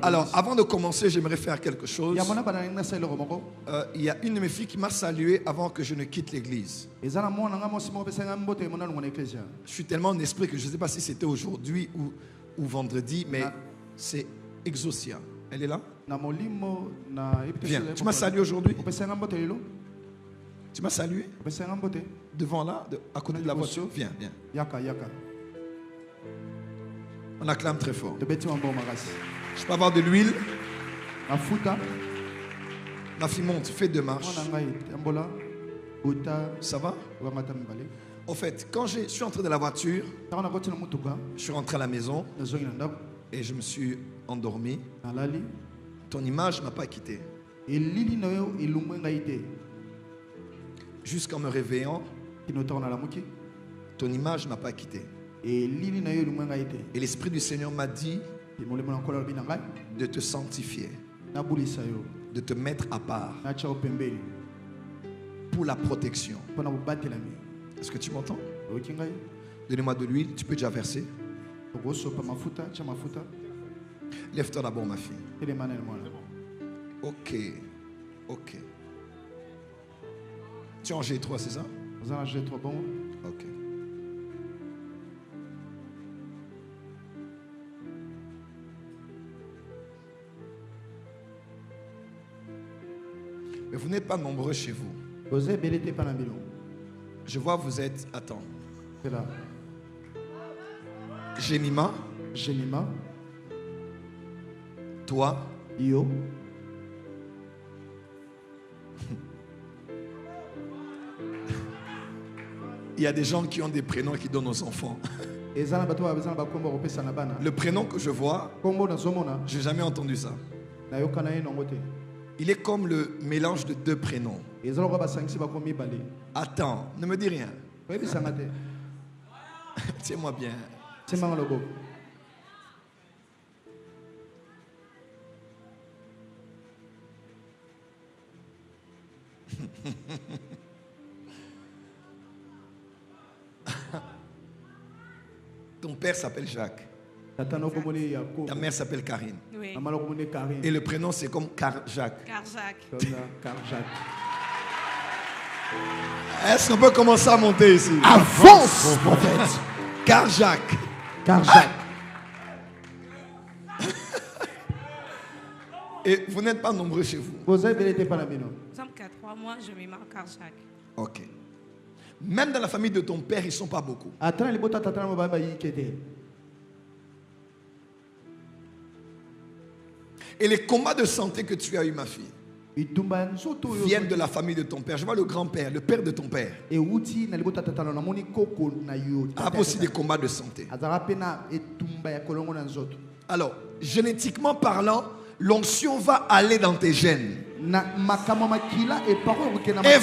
Alors, avant de commencer, j'aimerais faire quelque chose. Il y a une de mes filles qui m'a salué avant que je ne quitte l'église. Je suis tellement en esprit que je ne sais pas si c'était aujourd'hui ou vendredi, mais c'est Exosia. Elle est là? Viens, tu m'as salué aujourd'hui? Tu m'as salué? Devant là, à côté de la voiture? Viens, viens. On acclame très fort. Je peux avoir de l'huile? Ma fille monte, fais 2 marches. Ça va? En fait, quand je suis entré de la voiture, je suis rentré à la maison et je me suis endormi. Ton image ne m'a pas quitté. Jusqu'en me réveillant, ton image ne m'a pas quitté. Et l'Esprit du Seigneur m'a dit de te sanctifier, de te mettre à part pour la protection. Est-ce que tu m'entends? Donnez-moi de l'huile, tu peux déjà verser. Lève-toi d'abord, ma fille. Ok, ok. Tu es en G3, c'est ça? Ok. Mais vous n'êtes pas nombreux chez vous. Je vois vous êtes... Attends. Jemima. Toi. Yo. Il y a des gens qui ont des prénoms qui donnent aux enfants. Le prénom que je vois, je n'ai jamais entendu ça. Il est comme le mélange de 2 prénoms. Attends, ne me dis rien. Tiens-moi bien. Ton père s'appelle Jacques. Ta mère s'appelle Karine. Oui. Et le prénom c'est comme Jacques. Est-ce qu'on peut commencer à monter ici? Avance, prophète. Jacques. Et vous n'êtes pas nombreux chez vous. Nous sommes qu'à 3 mois, je me marque Jacques. Ok. Même dans la famille de ton père, ils ne sont pas beaucoup. Et les combats de santé que tu as eu, ma fille, viennent de la famille de ton père. Je vois le grand-père, le père de ton père. Il a aussi des combats de santé. Alors, génétiquement parlant, l'onction va aller dans tes gènes et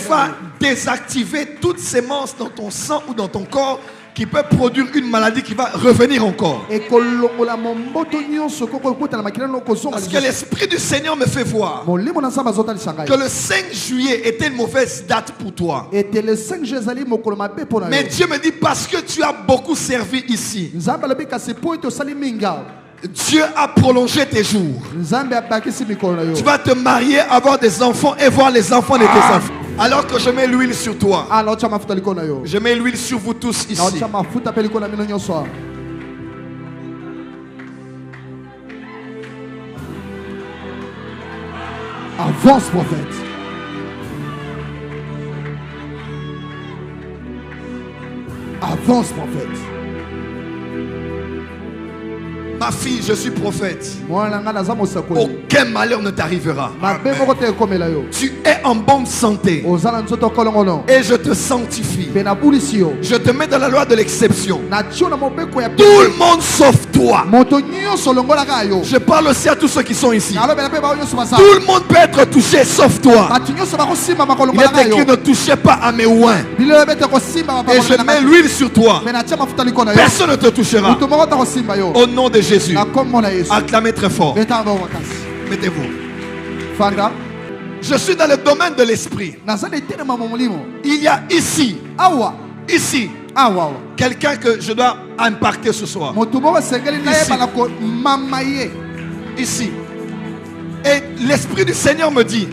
va désactiver toute sémence dans ton sang ou dans ton corps qui peut produire une maladie qui va revenir encore. Parce que l'Esprit du Seigneur me fait voir que le 5 juillet était une mauvaise date pour toi. Mais Dieu me dit parce que tu as beaucoup servi ici, Dieu a prolongé tes jours. Tu vas te marier, avoir des enfants et voir les enfants de tes enfants. Alors que je mets l'huile sur toi, je mets l'huile sur vous tous ici. Avance, prophète. Avance, prophète. Ma fille, je suis prophète. Aucun malheur ne t'arrivera. Tu es en bonne santé. Et je te sanctifie. Je te mets dans la loi de l'exception. Tout le monde sauf toi. Je parle aussi à tous ceux qui sont ici. Tout le monde peut être touché sauf toi. Il est écrit ne touchez pas à mes oins. Et je mets l'huile sur toi. Personne ne te touchera. Au nom de Jésus. Acclamez très fort. Mettez-vous. Je suis dans le domaine de l'esprit. Il y a ici quelqu'un que je dois impacter ce soir. Ici. Et l'Esprit du Seigneur me dit,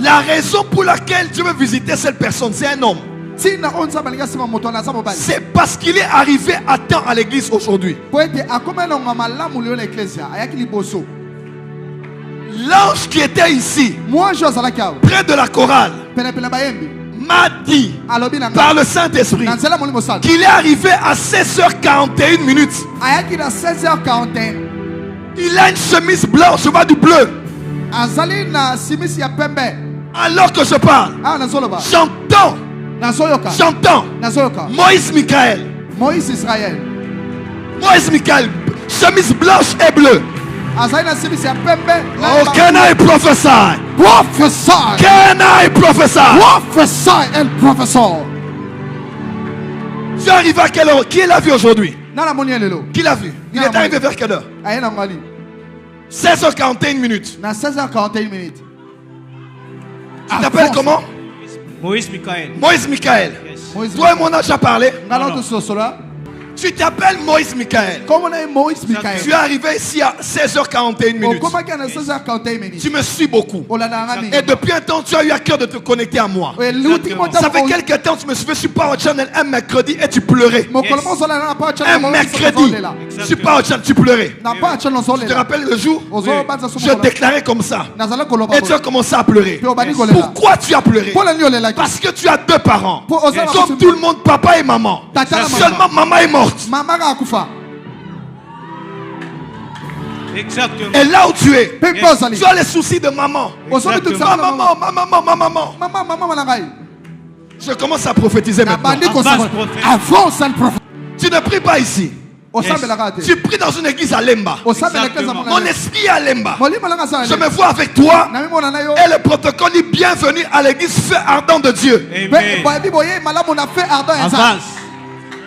la raison pour laquelle Dieu veut visiter cette personne, c'est un homme. C'est parce qu'il est arrivé à temps à l'église aujourd'hui. L'ange qui était ici, près de la chorale, m'a dit par le Saint-Esprit qu'il est arrivé à 16h41 minutes. Il a une chemise blanche, je vois du bleu. Alors que je parle, j'entends Moïse Michael. Moïse Israël. Moïse Michael, chemise blanche et bleue. Oh, can I prophesy? Prophesy. Can I prophesy? Prophesy and prophesy. Tu arrives à quelle heure? Qui l'a vu aujourd'hui? Qui l'a vu? Il est arrivé vers quelle heure? 16h41 minutes. 16h41 minutes. Tu t'appelles comment? Moïse Michael. Moïse Michael. Yes. Toi et mon âge à parler. Non. Tu t'appelles Moïse Michael. Tu es arrivé ici à 16h41 minutes. Tu me suis beaucoup. Et depuis un temps, tu as eu à cœur de te connecter à moi. Ça fait quelques temps que tu me suivais sur Power Channel un mercredi et tu pleurais. Un mercredi, sur Power Channel, tu pleurais. Tu te rappelles le jour? Je déclarais comme ça. Et tu as commencé à pleurer. Pourquoi tu as pleuré? Parce que tu as deux parents. Comme tout le monde, papa et maman. Seulement maman est morte. Exactement. Et là où tu es, tu as les soucis de maman. Maman. Je commence à prophétiser maintenant. Tu ne pries pas ici. Tu pries dans une église à Lemba. Mon esprit est à Lemba. Je me vois avec toi. Et le protocole dit bienvenue à l'église feu ardent de Dieu. Avance.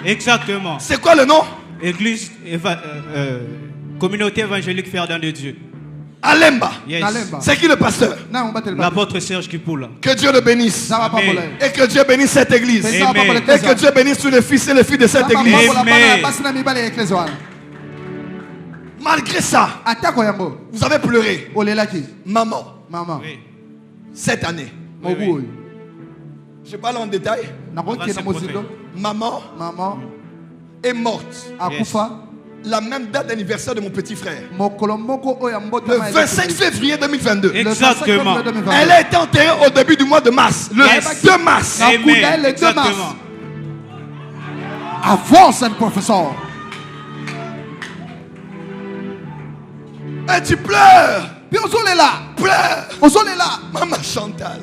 Exactement. C'est quoi le nom? Église communauté évangélique feu ardent de Dieu. À Lemba. Yes. C'est qui le pasteur? L'apôtre Serge Kipoula. Que Dieu le bénisse. Amen. Et que Dieu bénisse cette église. Amen. Et que Dieu bénisse tous les fils et les filles de cette église. Amen. Malgré ça, vous avez pleuré. Maman, Oui. cette année. Oui. Je parle en détail. Maman est morte. Yes. La même date d'anniversaire de mon petit frère. Le 25 février 2022. Exactement. Elle a été enterrée au début du mois de mars. Le 2 mars. Amen. Exactement. Avance un professeur. Et tu pleures. Pleure. Maman Chantal.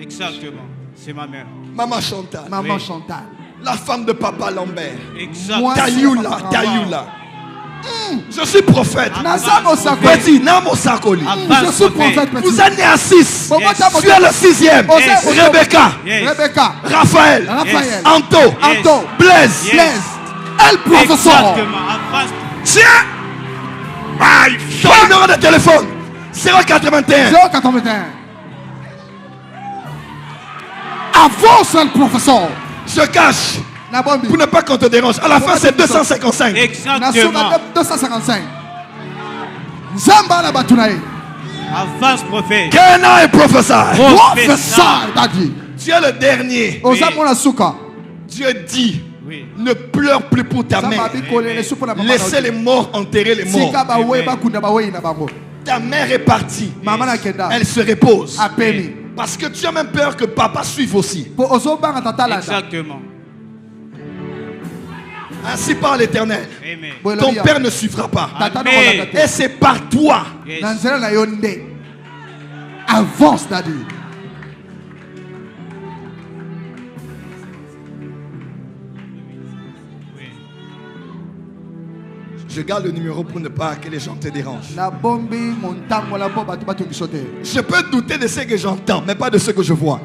Exactement. C'est ma mère. Maman Chantal. Maman Chantal. La femme de papa Lambert. Exactement. Tayoula. Je suis prophète. Petit, je suis prophète. Vous êtes né à 6. Tu es le 6e. Rebecca. Raphaël. Anto. Blaise. El professeur. Tiens. Ton numéro de téléphone 081. Avance un professeur. Je cache pour ne pas qu'on te dérange. À la fin c'est 255. Exactement. 255. Avance prophète. Can I prophesy? Professeur, daddy. Tu es le dernier. Dieu dit Oui. ne pleure plus pour ta mère. Laissez les morts enterrer les morts. Ta mère est partie. Elle se repose. Parce que tu as même peur que papa suive aussi. Exactement. Ainsi parle l'Éternel. Amen. Ton père ne suivra pas. Amen. Et c'est par toi. Yes. Avance, daddy. Je garde le numéro pour ne pas que les gens te dérangent. Je peux douter de ce que j'entends, mais pas de ce que je vois.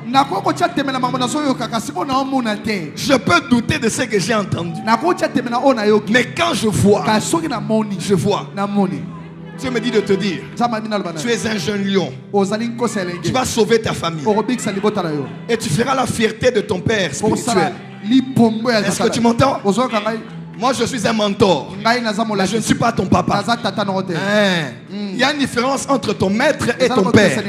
Je peux douter de ce que j'ai entendu. Mais quand je vois, Dieu me dit de te dire, tu es un jeune lion. Tu vas sauver ta famille. Et tu feras la fierté de ton père spirituel. Est-ce que tu m'entends? Moi je suis un mentor. Mais je ne suis pas ton papa. Il y a une différence entre ton maître et ton père.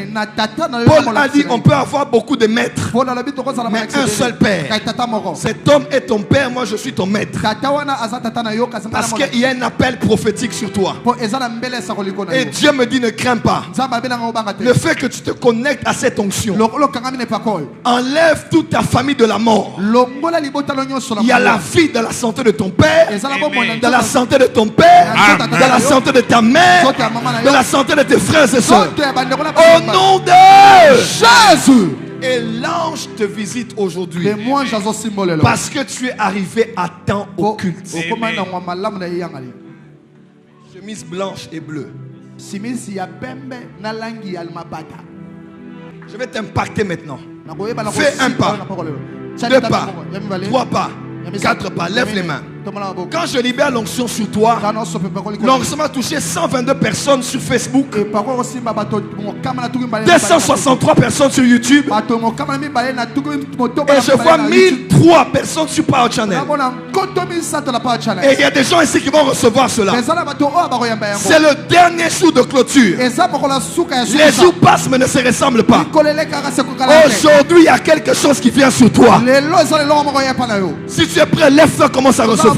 Paul a dit on peut avoir beaucoup de maîtres, mais un seul père. Cet homme est ton père, moi je suis ton maître. Parce qu'il y a un appel prophétique sur toi. Et Dieu me dit ne crains pas. Le fait que tu te connectes à cette onction enlève toute ta famille de la mort. Il y a la vie dans la santé de ton père, dans la santé de ton père, dans la santé de ta mère, dans la santé de tes frères et sœurs. Au nom de Jésus. Et l'ange te visite aujourd'hui parce que tu es arrivé à temps au culte. Chemise blanche et bleue. Je vais t'impacter maintenant. Fais un pas, 2 pas, 3 pas, 4 pas. Lève les mains. Quand je libère l'onction sur toi, l'onction m'a touché 122 personnes sur Facebook, 263 personnes sur YouTube, et je vois 1003 personnes sur Power Channel. Et il y a des gens ici qui vont recevoir cela. C'est le dernier jour de clôture. Les jours passent mais ne se ressemblent pas. Aujourd'hui, il y a quelque chose qui vient sur toi. Si tu es prêt, lève-toi, commence à recevoir.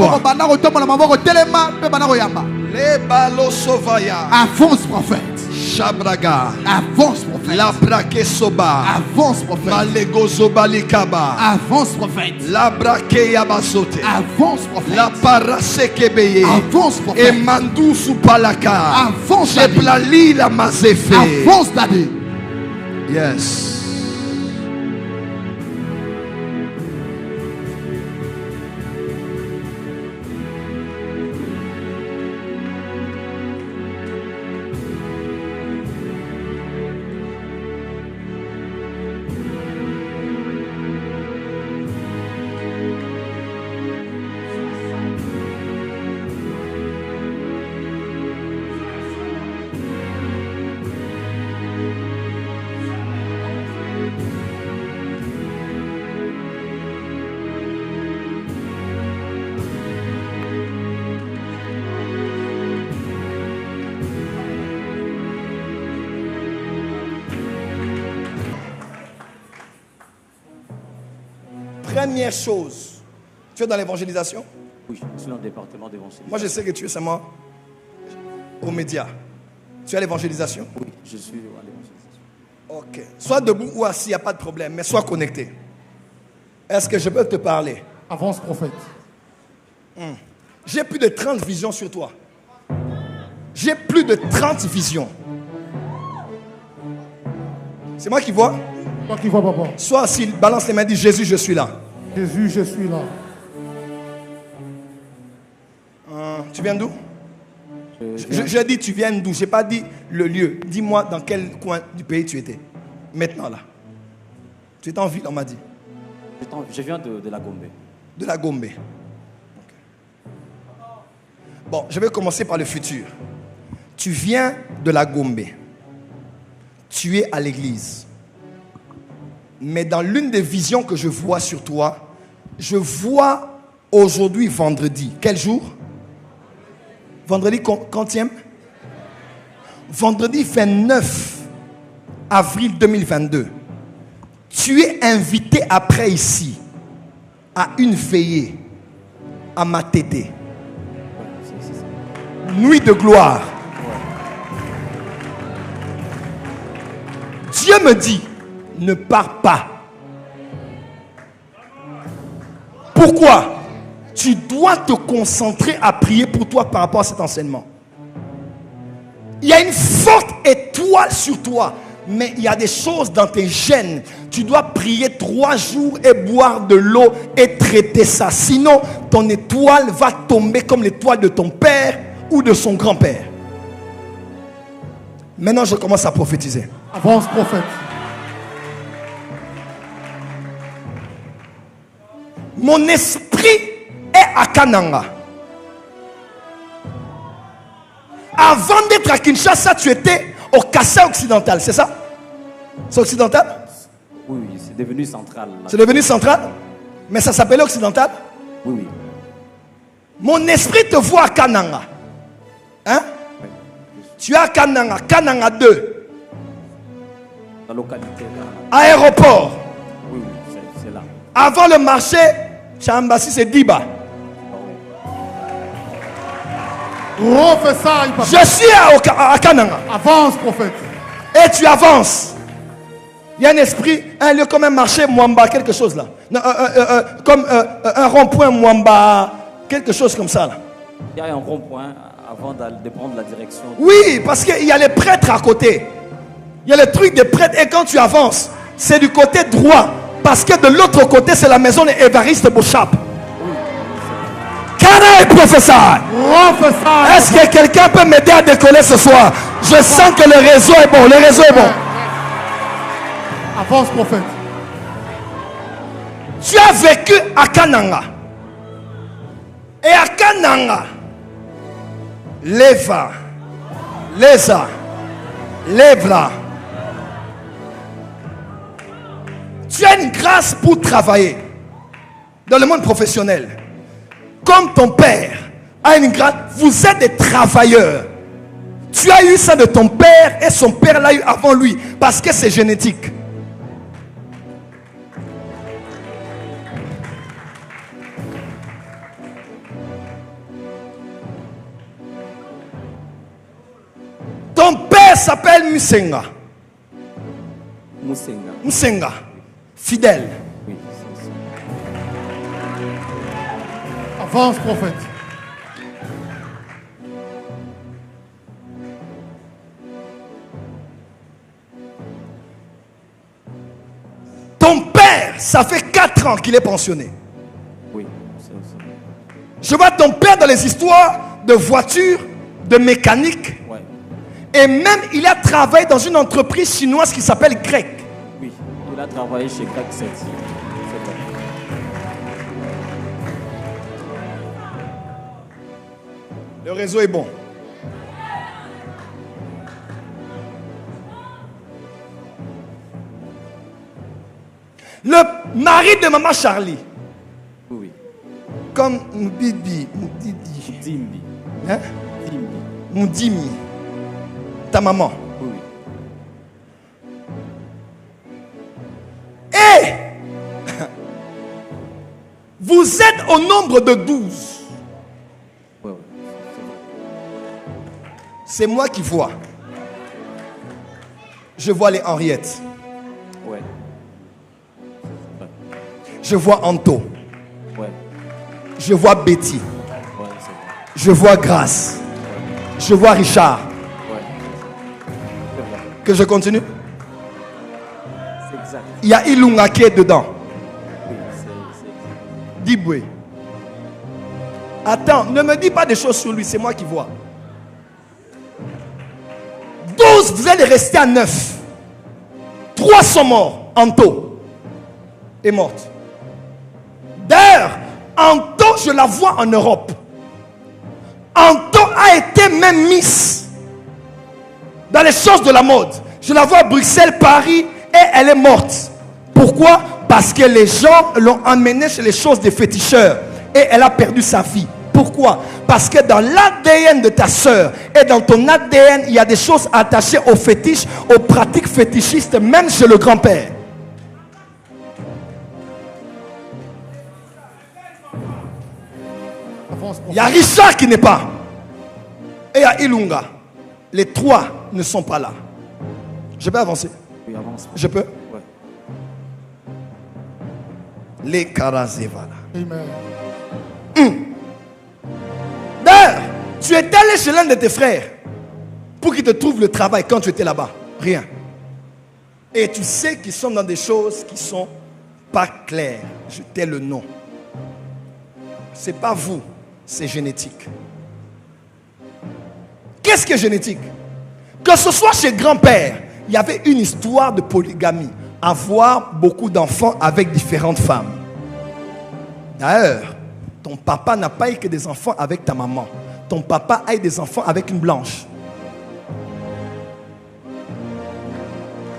Avance prophète. Shabraga. Avance prophète. La braque soba. Avance prophète. Malego zoba likaba. Avance prophète. La braque yabasote. Avance prophète. La parase kebeye. Avance prophète. Et mandou supalaka. Avance daddy. Jeblali la mazefe. Avance daddy. Yes. Première chose, tu es dans l'évangélisation? Oui, je suis dans le département d'évangélisation. Moi, je sais que tu es seulement aux médias. Tu es à l'évangélisation? Oui, je suis à l'évangélisation. Ok. Sois debout ou assis, il n'y a pas de problème, mais sois connecté. Est-ce que je peux te parler? Avance prophète. J'ai plus de 30 visions sur toi. J'ai plus de 30 visions. C'est moi qui vois? Toi qui vois, papa. Sois assis, balance les mains, dis Jésus, je suis là. Jésus, je suis là. Tu viens d'où? Je dis tu viens d'où? Je n'ai pas dit le lieu. Dis-moi dans quel coin du pays tu étais. Maintenant là. Tu étais en ville, on m'a dit. Je viens de la Gombe. De la Gombe. Okay. Bon, je vais commencer par le futur. Tu viens de la Gombe. Tu es à l'église. Mais dans l'une des visions que je vois sur toi, je vois aujourd'hui vendredi. Quel jour? Vendredi quantième? Vendredi 29 avril 2022. Tu es invité après ici à une veillée à Matete. Nuit de gloire. Dieu me dit, ne pars pas. Pourquoi? Tu dois te concentrer à prier pour toi par rapport à cet enseignement. Il y a une forte étoile sur toi, mais il y a des choses dans tes gènes. Tu dois prier 3 jours et boire de l'eau et traiter ça. Sinon, ton étoile va tomber comme l'étoile de ton père ou de son grand-père. Maintenant, je commence à prophétiser. Avance, prophète. Mon esprit est à Kananga. Avant d'être à Kinshasa, tu étais au Kassai occidental, c'est ça? C'est occidental? Oui, c'est devenu central. C'est devenu central? Mais ça s'appelait occidental? Oui, oui. Mon esprit te voit à Kananga. Hein? Oui, Tu as Kananga, Kananga 2. La localité. Aéroport. Oui, c'est là. Avant le marché, Chambassi c'est Diba. Je suis à Kananga. Avance, prophète. Et tu avances. Il y a un esprit, un lieu comme un marché Mwamba, quelque chose là. Non, comme un rond-point Mwamba, quelque chose comme ça là. Il y a un rond-point avant de prendre la direction. Oui, parce qu'il y a les prêtres à côté. Il y a le truc des prêtres et quand tu avances, c'est du côté droit. Parce que de l'autre côté, c'est la maison d'Évariste Beauchap. Can I prophesy? Est-ce que quelqu'un peut m'aider à décoller ce soir? Je sens que le réseau est bon. Le réseau est bon. Avance, prophète. Tu as vécu à Kananga. Et à Kananga, lève-la, lève-la. Tu as une grâce pour travailler dans le monde professionnel. Comme ton père a une grâce, vous êtes des travailleurs. Tu as eu ça de ton père et son père l'a eu avant lui parce que c'est génétique. Ton père s'appelle Musenga. Musenga. Fidèle. Oui, Avance, prophète. Ton père, ça fait 4 ans qu'il est pensionné. Oui, je vois ton père dans les histoires de voitures, de mécanique. Ouais. Et même il a travaillé dans une entreprise chinoise qui s'appelle Grec. Oui, il a travaillé chez Grec 7. Le réseau est bon. Le mari de maman Charlie. Oui. Comme Moudidi. Dimbi. Hein? Dimbi. Moudimi. Ta maman. Oui. Et vous êtes au nombre de 12. Ouais. C'est moi qui vois. Je vois les Henriettes. Ouais. Je vois Anto. Ouais. Je vois Betty. Ouais, c'est vrai. Je vois Grâce. Je vois Richard. Ouais. C'est vrai. Que je continue? C'est exact. Il y a Ilunga qui est dedans. Oui, c'est exact. Diboué. Attends, ne me dis pas des choses sur lui, c'est moi qui vois. 12, vous allez rester à 9. 3 sont morts. Anto est morte. D'ailleurs, Anto, je la vois en Europe. Anto a été même Miss dans les choses de la mode. Je la vois à Bruxelles, Paris, et elle est morte. Pourquoi? Parce que les gens l'ont emmenée chez les choses des féticheurs et elle a perdu sa vie. Pourquoi? Parce que dans l'ADN de ta soeur et dans ton ADN, il y a des choses attachées aux fétiches, aux pratiques fétichistes, même chez le grand-père. Il y a Richard qui n'est pas. Et il y a Ilunga. Les 3 ne sont pas là. Je peux avancer? Oui, avance. Je peux? Ouais. Les Karazévala. Amen. D'ailleurs, tu es allé chez l'un de tes frères pour qu'il te trouve le travail quand tu étais là-bas. Rien. Et tu sais qu'ils sont dans des choses qui sont pas claires. Je t'ai le nom. C'est pas vous, c'est génétique. Qu'est-ce qui est génétique? Que ce soit chez grand-père, il y avait une histoire de polygamie. Avoir beaucoup d'enfants avec différentes femmes. D'ailleurs, ton papa n'a pas eu que des enfants avec ta maman. Ton papa a eu des enfants avec une blanche.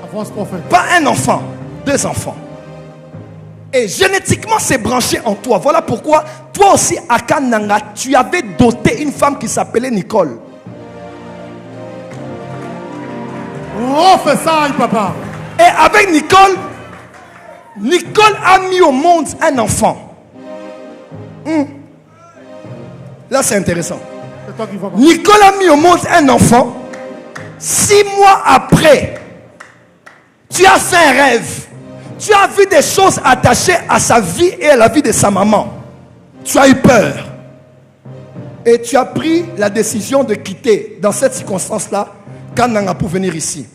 Avance, prophète. Pas un enfant, 2 enfants. Et génétiquement, c'est branché en toi. Voilà pourquoi, toi aussi, à Kananga, tu avais doté une femme qui s'appelait Nicole. Prophesy, papa. Et avec Nicole, Nicole a mis au monde un enfant. Là, c'est intéressant. Nicole a mis au monde un enfant. 6 mois après, tu as fait un rêve. Tu as vu des choses attachées à sa vie et à la vie de sa maman. Tu as eu peur. Et tu as pris la décision de quitter, dans cette circonstance-là, Kananga pour venir ici.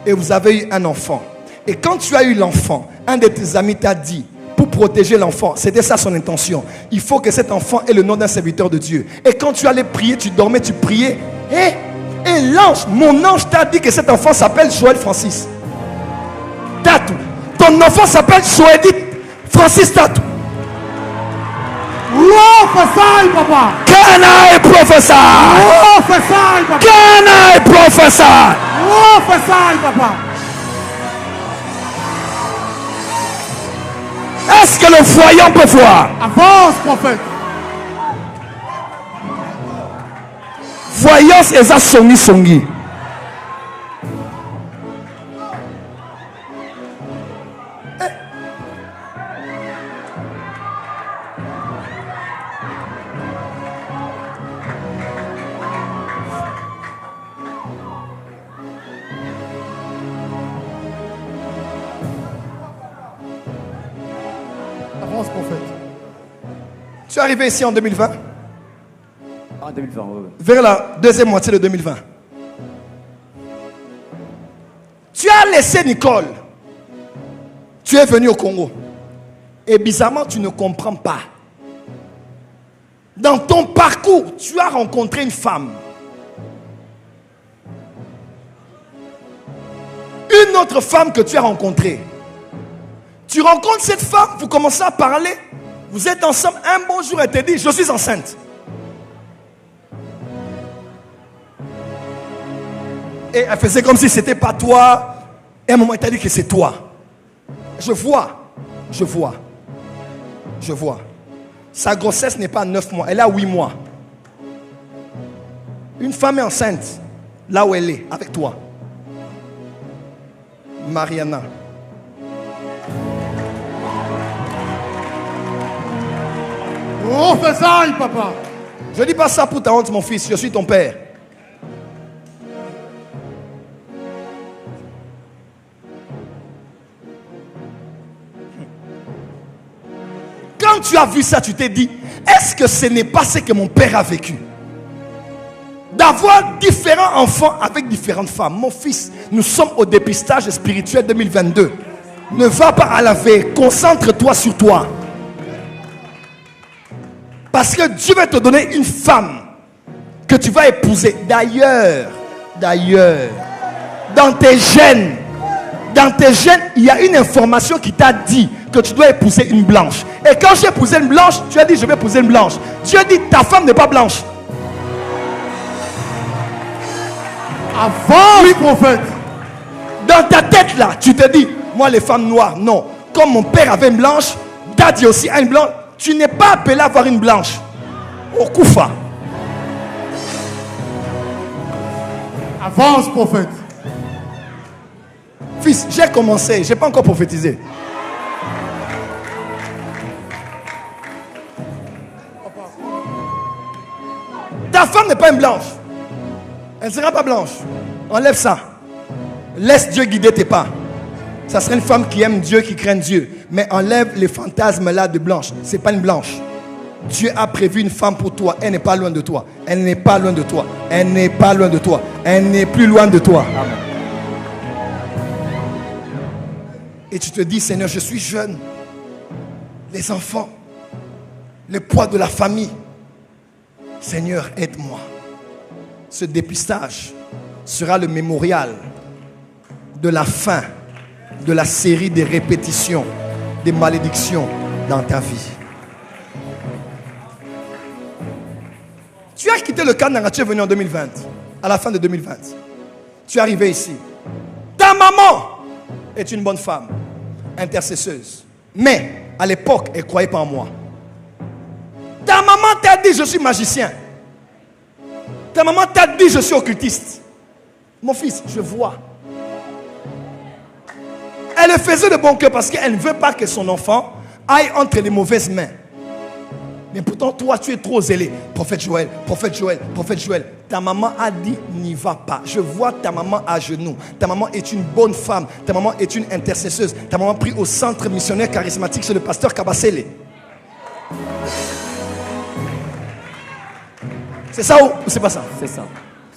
Et vous avez eu un enfant. Et quand tu as eu l'enfant, un de tes amis t'a dit, pour protéger l'enfant, c'était ça son intention. Il faut que cet enfant ait le nom d'un serviteur de Dieu. Et quand tu allais prier, tu dormais, tu priais. Et l'ange, mon ange t'a dit que cet enfant s'appelle Joël Francis Tatou. Ton enfant s'appelle Joël Francis Tatou. Prophesy, papa. Can I prophesy? Prophesy, papa. Can I prophesy? Prophesy, papa. Est-ce que le voyant peut voir? Avance, prophète. Voyance et ça songi. Avance, prophète. Tu es arrivé ici en 2020? En 2020, oui. Vers la deuxième moitié de 2020. Tu as laissé Nicole. Tu es venu au Congo. Et bizarrement, tu ne comprends pas. Dans ton parcours, tu as rencontré une femme. Une autre femme que tu as rencontrée. Tu rencontres cette femme, vous commencez à parler. Vous êtes ensemble, un bon jour, elle te dit, je suis enceinte. Et elle faisait comme si c'était pas toi. Et à un moment, elle t'a dit que c'est toi. Je vois. Sa grossesse n'est pas 9 mois, elle a 8 mois. Une femme est enceinte, là où elle est, avec toi. Mariana. Prophesy, papa. Je ne dis pas ça pour ta honte, mon fils, je suis ton père. Quand tu as vu ça, tu t'es dit, est-ce que ce n'est pas ce que mon père a vécu? D'avoir différents enfants avec différentes femmes. Mon fils, nous sommes au dépistage spirituel 2022. Ne va pas à la veille, concentre-toi sur toi. Parce que Dieu va te donner une femme que tu vas épouser. D'ailleurs, dans tes gènes, il y a une information qui t'a dit que tu dois épouser une blanche. Et quand j'ai épousé une blanche, tu as dit je vais épouser une blanche. Dieu dit ta femme n'est pas blanche. Avance, oui, prophète. Dans ta tête là, tu te dis, moi les femmes noires, non. Comme mon père avait une blanche, Daddy aussi a une blanche. Tu n'es pas appelé à avoir une blanche. Au Koufa. Avance, prophète. Fils, j'ai commencé, je n'ai pas encore prophétisé. Ta femme n'est pas une blanche. Elle ne sera pas blanche. Enlève ça. Laisse Dieu guider tes pas. Ça serait une femme qui aime Dieu, qui craint Dieu. Mais enlève les fantasmes là de blanche. Ce n'est pas une blanche. Dieu a prévu une femme pour toi. Elle n'est pas loin de toi. Elle n'est pas loin de toi. Elle n'est pas loin de toi. Elle n'est plus loin de toi. Amen. Et tu te dis, Seigneur, je suis jeune. Les enfants. Le poids de la famille. Seigneur, aide-moi. Ce dépistage sera le mémorial de la fin de la série des répétitions, des malédictions dans ta vie. Tu as quitté le Canada, tu es venu en 2020, à la fin de 2020. Tu es arrivé ici. Ta maman est une bonne femme, intercesseuse. Mais à l'époque, elle ne croyait pas en moi. Ta maman t'a dit je suis magicien. Ta maman t'a dit je suis occultiste. Mon fils, je vois. faisait de bon cœur parce qu'elle ne veut pas que son enfant aille entre les mauvaises mains. Mais pourtant, toi, tu es trop zélé. Prophète Joël, prophète Joël, prophète Joël. Ta maman a dit, n'y va pas. Je vois ta maman à genoux. Ta maman est une bonne femme. Ta maman est une intercesseuse. Ta maman prie au centre missionnaire charismatique chez le pasteur Kabasele. C'est ça ou c'est pas ça? C'est ça.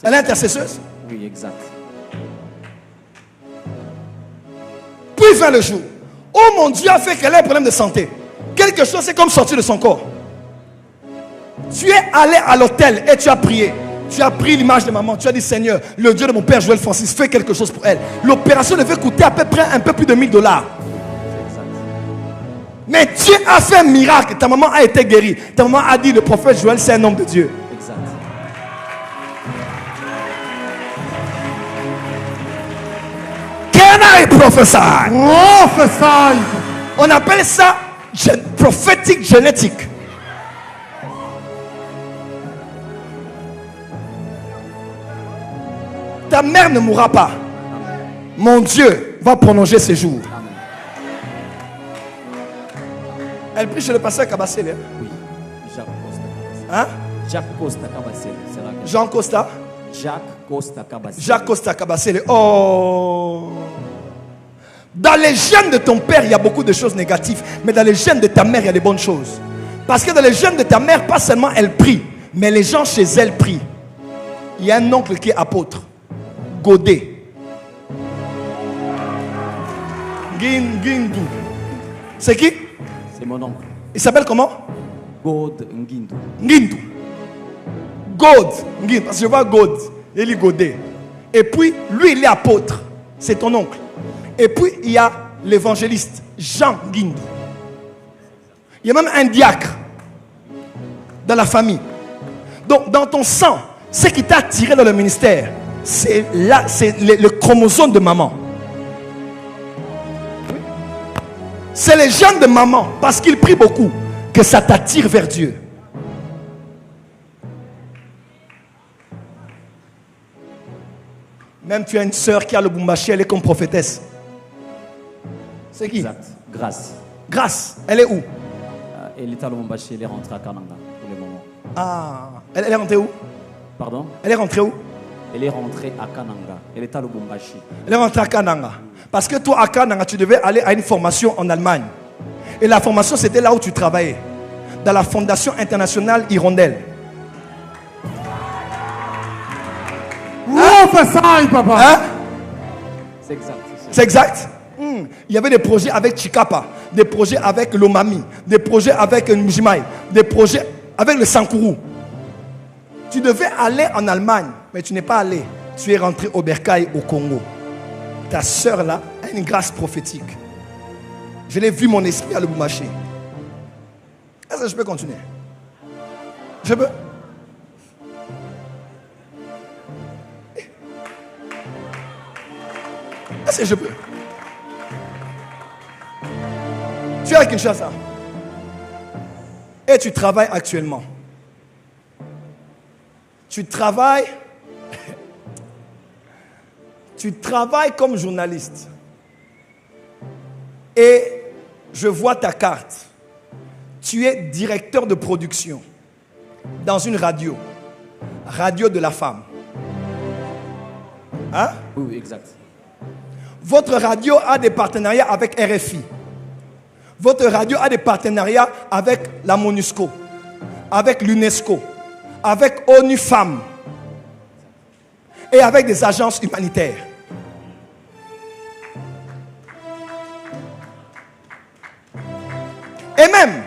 Elle est intercesseuse? Oui, exact. Puis vint le jour. Oh mon Dieu a fait qu'elle ait un problème de santé. Quelque chose est comme sorti de son corps. Tu es allé à l'hôtel et tu as prié. Tu as pris l'image de maman. Tu as dit, Seigneur, le Dieu de mon père Joël Francis, fais quelque chose pour elle. L'opération devait coûter à peu près un peu plus de $1000. Mais Dieu a fait un miracle. Ta maman a été guérie. Ta maman a dit, le prophète Joël, c'est un homme de Dieu. Exact. Can I prophesy? Prophesy. On appelle ça prophétique génétique. Ta mère ne mourra pas. Mon Dieu va prolonger ses jours. Elle prie chez le pasteur Kabasele. Oui. Jacques Costa. Hein? Jacques Costa Kabasele. Jean Costa. Jacques Costa Kabasele. Jacques Costa Kabasele. Oh. Dans les gènes de ton père, il y a beaucoup de choses négatives. Mais dans les gènes de ta mère, il y a des bonnes choses. Parce que dans les gènes de ta mère, pas seulement elle prie, mais les gens chez elle prient. Il y a un oncle qui est apôtre. Godet. Guindou. C'est qui? C'est mon oncle. Il s'appelle comment? God Ngindou. Ngindou. God. Ngindou. Parce que je vois God. Il est Godet. Et puis, lui, il est apôtre. C'est ton oncle. Et puis, il y a l'évangéliste Jean Ngindou. Il y a même un diacre dans la famille. Donc, dans ton sang, ce qui t'a attiré dans le ministère, c'est là, c'est le chromosome de maman. C'est les gènes de maman, parce qu'il prie beaucoup, que ça t'attire vers Dieu. Même tu as une sœur qui a le Bumbashi, elle est comme prophétesse. C'est qui? Exact. Grâce. Grâce, elle est où? Elle est à Lubumbashi, elle est rentrée à Kananga pour le moment. Ah, elle est rentrée où? Pardon? Elle est rentrée où? Elle est rentrée à Kananga. Elle est à Lubumbashi. Elle est rentrée à Kananga. Parce que toi, à Kananga, tu devais aller à une formation en Allemagne. Et la formation, c'était là où tu travaillais. Dans la Fondation internationale Hirondelle. Prophesy, papa. Hein? C'est exact. C'est exact? Il y avait des projets avec Chikapa, des projets avec l'Omami, des projets avec Mjimai, des projets avec le Sankourou. Tu devais aller en Allemagne, mais tu n'es pas allé. Tu es rentré au Bercail, au Congo. Ta sœur là a une grâce prophétique. Je l'ai vu mon esprit à Lubumbashi. Est-ce que je peux continuer? Je peux? Est-ce que je peux? Tu es à Kinshasa. Et tu travailles actuellement. Tu travailles comme journaliste. Et je vois ta carte. Tu es directeur de production dans une radio. Radio de la femme. Hein? Oui, exact. Votre radio a des partenariats avec RFI. Votre radio a des partenariats avec la MONUSCO, avec l'UNESCO, avec ONU Femmes et avec des agences humanitaires. Et même,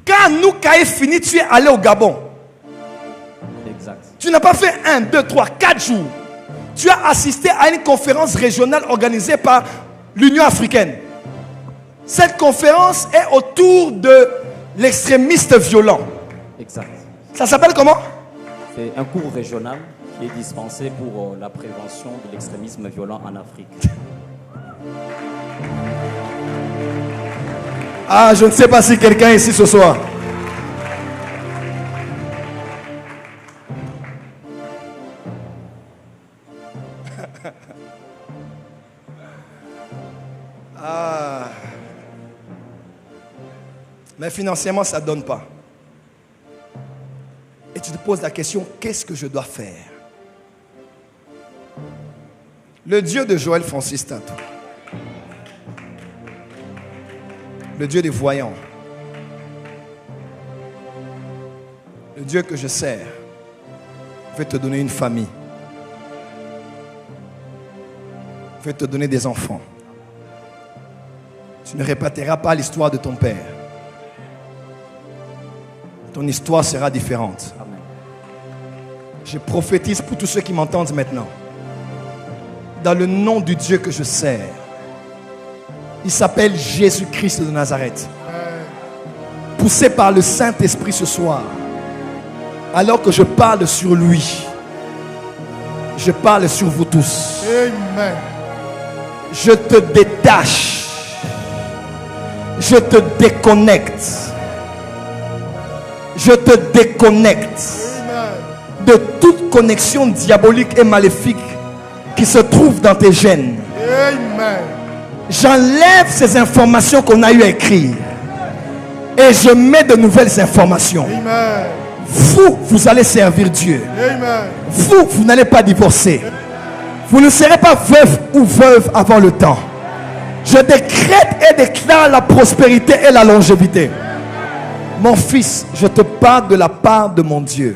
quand Nouka est fini, tu es allé au Gabon. Exact. Tu n'as pas fait 1, 2, 3, 4 jours. Tu as assisté à une conférence régionale organisée par l'Union africaine. Cette conférence est autour de l'extrémiste violent. Exact. Ça s'appelle comment? C'est un cours régional qui est dispensé pour la prévention de l'extrémisme violent en Afrique. Ah, je ne sais pas si quelqu'un est ici ce soir. Ah. Mais financièrement, ça ne donne pas. Et tu te poses la question, qu'est-ce que je dois faire? Le Dieu de Joël Francis Tintou, le Dieu des voyants, le Dieu que je sers, veut te donner une famille, veut te donner des enfants. Tu ne répéteras pas l'histoire de ton père. Ton histoire sera différente. Amen. Je prophétise pour tous ceux qui m'entendent maintenant. Dans le nom du Dieu que je sers. Il s'appelle Jésus-Christ de Nazareth. Poussé par le Saint-Esprit ce soir. Alors que je parle sur lui, je parle sur vous tous. Amen. Je te détache. Je te déconnecte. Je te déconnecte de toute connexion diabolique et maléfique qui se trouve dans tes gènes. Amen. J'enlève ces informations qu'on a eu à écrire et je mets de nouvelles informations. Amen. Vous allez servir Dieu. Amen. Vous n'allez pas divorcer. Vous ne serez pas veuf ou veuve avant le temps. Je décrète et déclare la prospérité et la longévité. Mon fils, je te parle de la part de mon Dieu.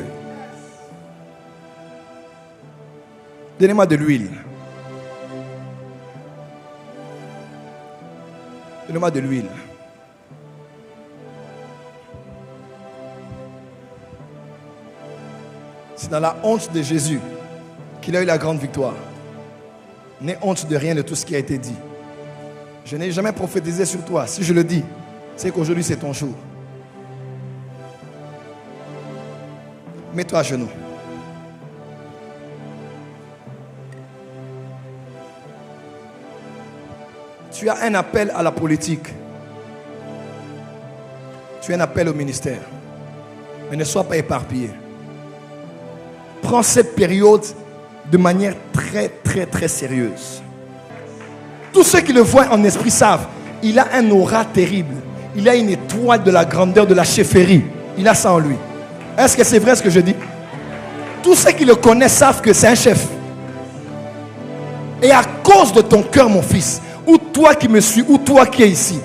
Donnez-moi de l'huile. Donnez-moi de l'huile. C'est dans la honte de Jésus qu'il a eu la grande victoire. N'aie honte de rien de tout ce qui a été dit. Je n'ai jamais prophétisé sur toi. Si je le dis, c'est qu'aujourd'hui c'est ton jour. Mets-toi à genoux. Tu as un appel à la politique. Tu as un appel au ministère. Mais ne sois pas éparpillé. Prends cette période de manière très sérieuse. Tous ceux qui le voient en esprit savent, il a un aura terrible. Il a une étoile de la grandeur de la chefferie. Il a ça en lui. Est-ce que c'est vrai ce que je dis? Tous ceux qui le connaissent savent que c'est un chef. Et à cause de ton cœur, mon fils, ou toi qui me suis, ou toi qui es ici,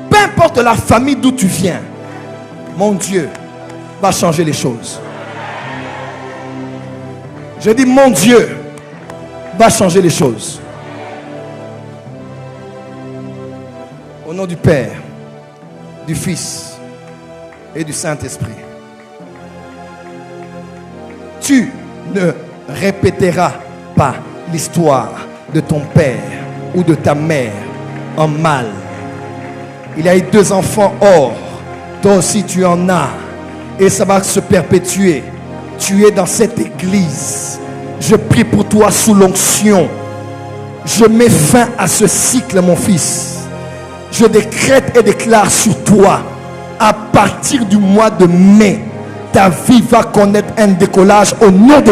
peu importe la famille d'où tu viens, mon Dieu va changer les choses. Je dis, mon Dieu va changer les choses. Au nom du Père, du Fils et du Saint-Esprit. Tu ne répéteras pas l'histoire de ton père ou de ta mère en mal. Il a eu 2 enfants or. Toi aussi tu en as. Et ça va se perpétuer. Tu es dans cette église. Je prie pour toi sous l'onction. Je mets fin à ce cycle, mon fils. Je décrète et déclare sur toi, à partir du mois de mai, ta vie va connaître un décollage au nom de